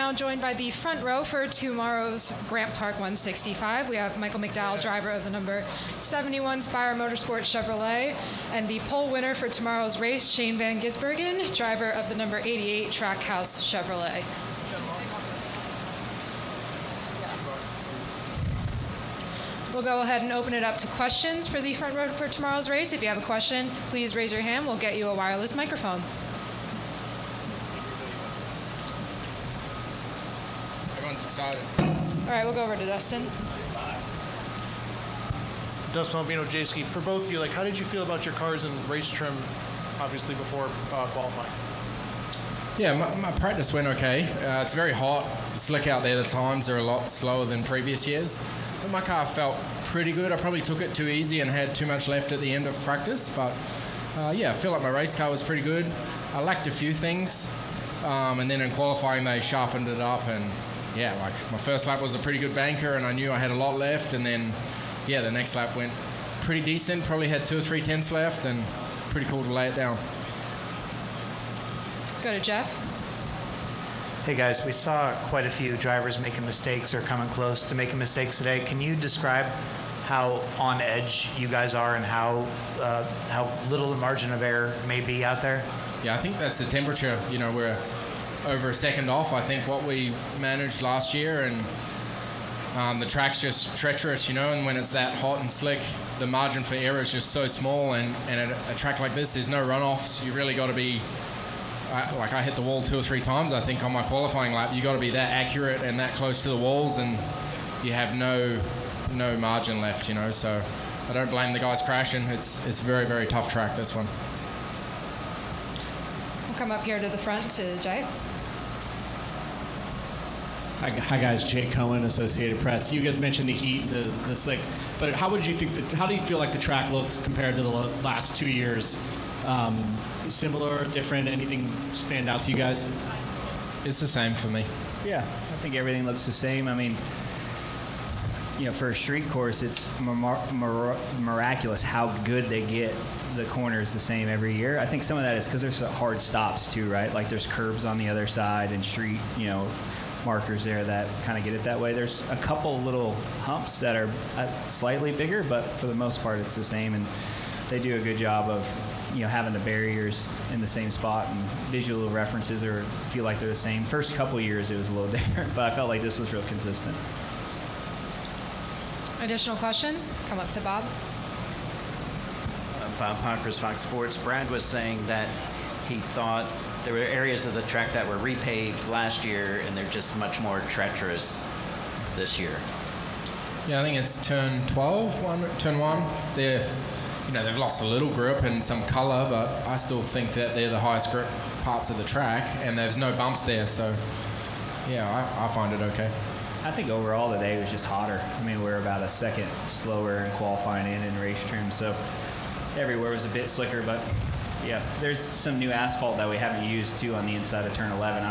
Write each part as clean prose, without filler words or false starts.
now joined by the front row for tomorrow's Grant Park 165. We have Michael McDowell, driver of the number 71 Spire Motorsports Chevrolet, and the pole winner for tomorrow's race, Sane van Gisbergen, driver of the number 88 Trackhouse Chevrolet. We'll go ahead and open it up to questions for the front row for tomorrow's race. If you have a question, please raise your hand. We'll get you a wireless microphone. Everyone's excited. All right, we'll go over to Dustin. Dustin Albino, J-Ski. For both of you, how did you feel about your cars in race trim, obviously, before qualifying? Yeah, my practice went okay. It's very hot, slick out there. The times are a lot slower than previous years. But my car felt pretty good. I probably took it too easy and had too much left at the end of practice. But I feel like my race car was pretty good. I lacked a few things. And then in qualifying, they sharpened it up. And my first lap was a pretty good banker, and I knew I had a lot left. And then, the next lap went pretty decent. Probably had 2 or 3 tenths left, and pretty cool to lay it down. Go to Jeff. Hey guys, we saw quite a few drivers making mistakes or coming close to making mistakes today. Can you describe how on edge you guys are and how little the margin of error may be out there? Yeah, I think that's the temperature. We're over a second off, I think, what we managed last year, and the track's just treacherous, and when it's that hot and slick, the margin for error is just so small, and at a track like this, there's no runoffs. You really got to be I hit the wall 2 or 3 times, I think, on my qualifying lap. You got to be that accurate and that close to the walls, and you have no margin left, So I don't blame the guys crashing. It's very, very tough track, this one. We'll come up here to the front to Jay. Hi guys, Jay Cohen, Associated Press. You guys mentioned the heat, the slick, but how do you feel like the track looked compared to the last 2 years? Similar, different, anything stand out to you guys? It's the same for me. Yeah, I think everything looks the same. I mean, for a street course, it's miraculous how good they get the corners the same every year. I think some of that is because there's hard stops too, right? Like there's curbs on the other side and street, markers there that kind of get it that way. There's a couple little humps that are slightly bigger, but for the most part, it's the same. And they do a good job of having the barriers in the same spot, and visual references feel like they're the same. First couple years it was a little different, but I felt like this was real consistent. Additional questions? Come up to Bob. Bob Honkers, Fox Sports. Brad was saying that he thought there were areas of the track that were repaved last year, and they're just much more treacherous this year. Yeah, I think it's turn 12, turn 1. They've lost a little grip and some color, but I still think that they're the highest grip parts of the track, and there's no bumps there, so I find it okay. I think overall today was just hotter. I mean, we're about a second slower in qualifying and in race trim, so everywhere was a bit slicker, but there's some new asphalt that we haven't used too on the inside of turn 11.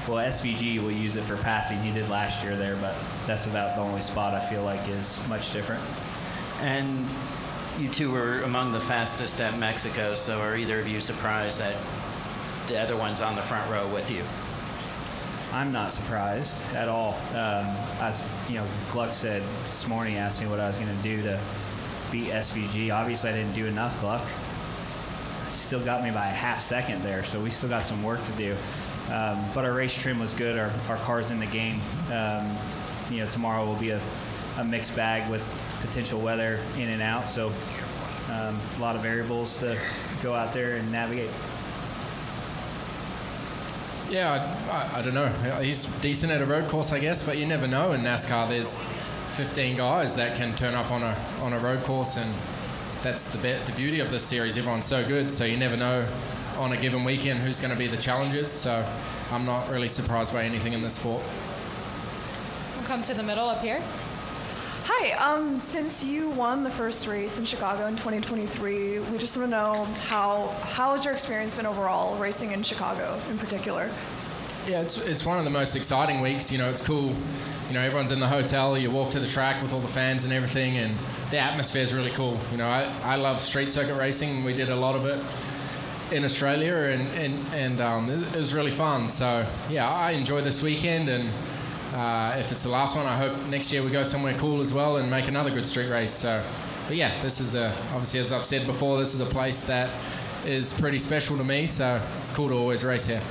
SVG will use it for passing. He did last year there, but that's about the only spot I feel like is much different. And you two were among the fastest at Mexico, so are either of you surprised that the other one's on the front row with you? I'm not surprised at all. As Gluck said this morning, he asked me what I was going to do to beat SVG. Obviously, I didn't do enough, Gluck. Still got me by a half second there, so we still got some work to do. But our race trim was good. Our car's in the game. Tomorrow will be a mixed bag with potential weather in and out, so a lot of variables to go out there and navigate. Yeah, I don't know. He's decent at a road course, I guess, but you never know in NASCAR. There's 15 guys that can turn up on a road course, and that's the beauty of this series. Everyone's so good, so you never know on a given weekend who's going to be the challengers, so I'm not really surprised by anything in this sport. We'll come to the middle up here. Hi, since you won the first race in Chicago in 2023, we just want to know how has your experience been overall racing in Chicago in particular? Yeah, it's one of the most exciting weeks. It's cool. Everyone's in the hotel. You walk to the track with all the fans and everything, and the atmosphere is really cool. I love street circuit racing. We did a lot of it. in Australia, and it was really fun. So yeah, I enjoy this weekend, and if it's the last one, I hope next year we go somewhere cool as well and make another good street race. So, but yeah, this is obviously, as I've said before, this is a place that is pretty special to me. So it's cool to always race here.